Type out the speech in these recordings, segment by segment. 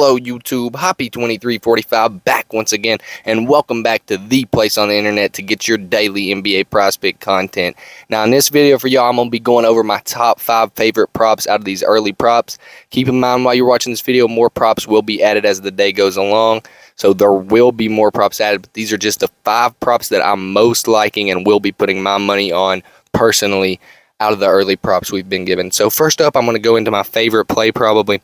Hello YouTube, Hoppy2345 back once again, and welcome back to the place on the internet to get your daily NBA prize pick content. Now in this video for y'all, I'm going to be going over my top 5 favorite props out of these early props. Keep in mind while you're watching this video, more props will be added as the day goes along, so there will be more props added, but these are just the 5 props that I'm most liking and will be putting my money on personally out of the early props we've been given. So first up, I'm going to go into my favorite play probably,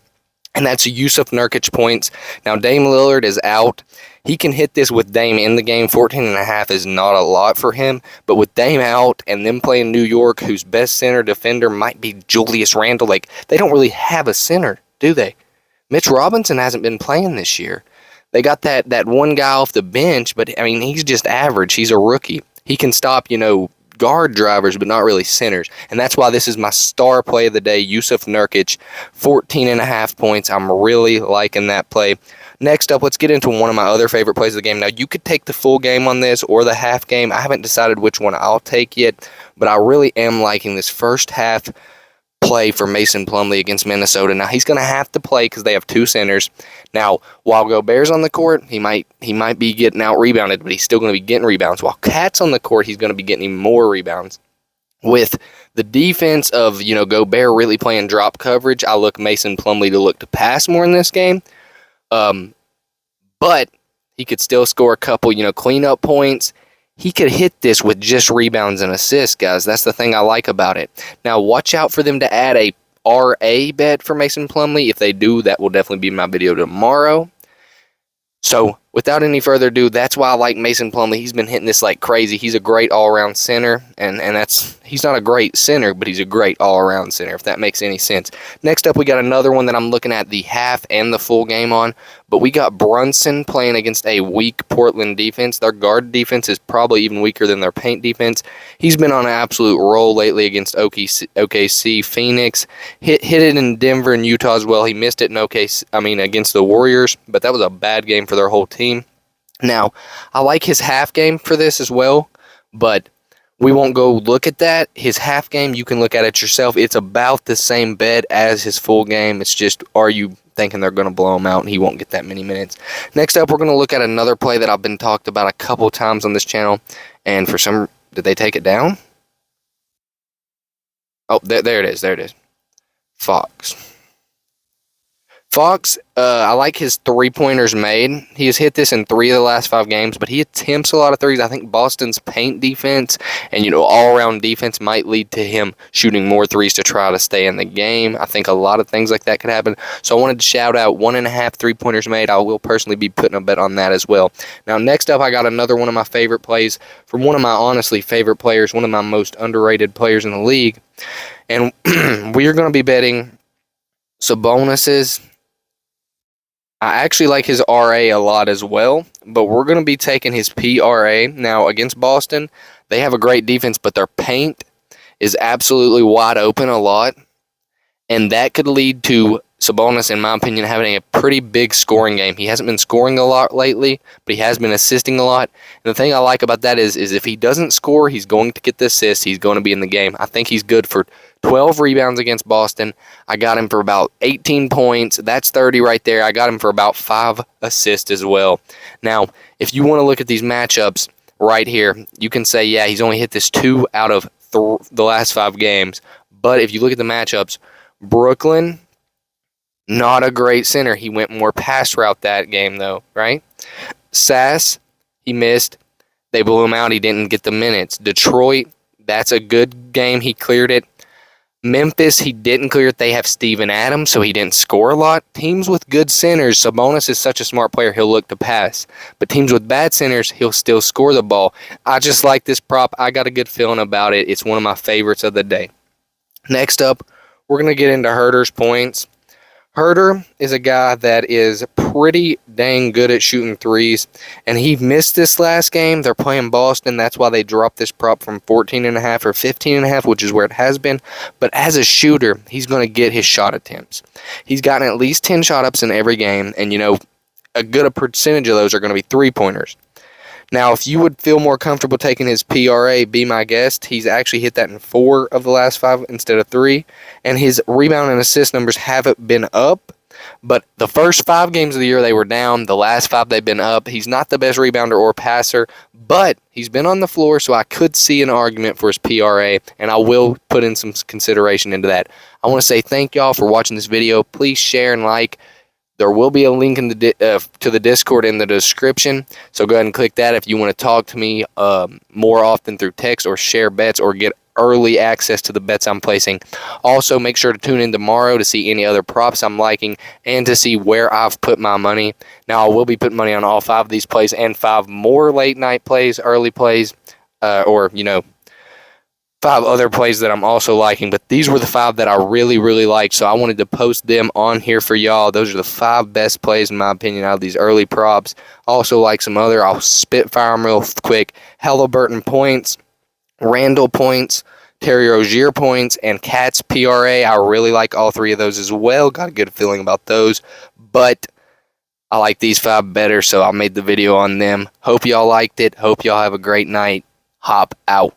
and that's Yusuf Nurkic points. Now, Dame Lillard is out. He can hit this with Dame in the game. 14.5 is not a lot for him. But with Dame out and them playing New York, whose best center defender might be Julius Randle, like, they don't really have a center, do they? Mitch Robinson hasn't been playing this year. They got that one guy off the bench, but, I mean, he's just average. He's a rookie. He can stop, guard drivers, but not really centers. And that's why this is my star play of the day, Yusuf Nurkic, 14.5 points. I'm really liking that play. Next up, let's get into one of my other favorite plays of the game. Now, you could take the full game on this or the half game. I haven't decided which one I'll take yet, but I really am liking this first half play for Mason Plumley against Minnesota. Now, he's going to have to play because they have 2 centers. Now, while Gobert's on the court, he might be getting out-rebounded, but he's still going to be getting rebounds. While Cat's on the court, he's going to be getting more rebounds. With the defense of, Gobert really playing drop coverage, I look Mason Plumley to look to pass more in this game. But he could still score a couple, cleanup points. He could hit this with just rebounds and assists, guys. That's the thing I like about it. Now, watch out for them to add a RA bet for Mason Plumley. If they do, that will definitely be my video tomorrow. So, without any further ado, that's why I like Mason Plumley. He's been hitting this like crazy. He's a great all-around center, and he's not a great center, but he's a great all-around center, if that makes any sense. Next up, we got another one that I'm looking at the half and the full game on, but we got Brunson playing against a weak Portland defense. Their guard defense is probably even weaker than their paint defense. He's been on an absolute roll lately against OKC, Phoenix. Hit it in Denver and Utah as well. He missed it in against the Warriors, but that was a bad game for their whole team. Now, I like his half game for this as well, but we won't go look at that. His half game, you can look at it yourself. It's about the same bet as his full game. It's just, are you thinking they're going to blow him out and he won't get that many minutes? Next up, we're going to look at another play that I've been talked about a couple times on this channel, and did they take it down? Oh, there it is. There it is. Fox, I like his 3-pointers made. He has hit this in 3 of the last 5 games, but he attempts a lot of threes. I think Boston's paint defense and, all-around defense might lead to him shooting more threes to try to stay in the game. I think a lot of things like that could happen. So I wanted to shout out 1.5 3-pointers made. I will personally be putting a bet on that as well. Now, next up, I got another one of my favorite plays from one of my honestly favorite players, one of my most underrated players in the league. And we are going to be betting Sabonis's. I actually like his RA a lot as well, but we're going to be taking his PRA. Now, against Boston, they have a great defense, but their paint is absolutely wide open a lot, and that could lead to Sabonis, in my opinion, having a pretty big scoring game. He hasn't been scoring a lot lately, but he has been assisting a lot. And the thing I like about that is if he doesn't score, he's going to get the assist. He's going to be in the game. I think he's good for 12 rebounds against Boston. I got him for about 18 points. That's 30 right there. I got him for about 5 assists as well. Now, if you want to look at these matchups right here, you can say, yeah, he's only hit this 2 out of the last 5 games. But if you look at the matchups, Brooklyn, not a great center. He went more pass route that game, though, right? Sass, he missed. They blew him out. He didn't get the minutes. Detroit, that's a good game. He cleared it. Memphis, he didn't clear it. They have Steven Adams, so he didn't score a lot. Teams with good centers, Sabonis is such a smart player, he'll look to pass. But teams with bad centers, he'll still score the ball. I just like this prop. I got a good feeling about it. It's one of my favorites of the day. Next up, we're going to get into Herter's points. Herter is a guy that is pretty dang good at shooting threes, and he missed this last game. They're playing Boston. That's why they dropped this prop from 14.5 or 15.5, which is where it has been. But as a shooter, he's going to get his shot attempts. He's gotten at least 10 shot ups in every game, and, a good percentage of those are going to be 3-pointers. Now, if you would feel more comfortable taking his PRA, be my guest. He's actually hit that in 4 of the last 5 instead of 3. And his rebound and assist numbers haven't been up, But the first 5 games of the year, they were down. The last 5, they've been up. He's not the best rebounder or passer, but he's been on the floor, so I could see an argument for his PRA, and I will put in some consideration into that. I want to say thank y'all for watching this video. Please share and like. There will be a link in to the Discord in the description, so go ahead and click that if you want to talk to me more often through text or share bets or get early access to the bets I'm placing. Also, make sure to tune in tomorrow to see any other props I'm liking and to see where I've put my money. Now, I will be putting money on all 5 of these plays and 5 more late-night plays, early plays, or, 5 other plays that I'm also liking, but these were the 5 that I really, really liked, so I wanted to post them on here for y'all. Those are the 5 best plays, in my opinion, out of these early props. Also like some other, I'll spitfire them real quick. Halliburton points, Randall points, Terry Rozier points, and Cat's PRA. I really like all 3 of those as well. Got a good feeling about those, but I like these 5 better, so I made the video on them. Hope y'all liked it. Hope y'all have a great night. Hop out.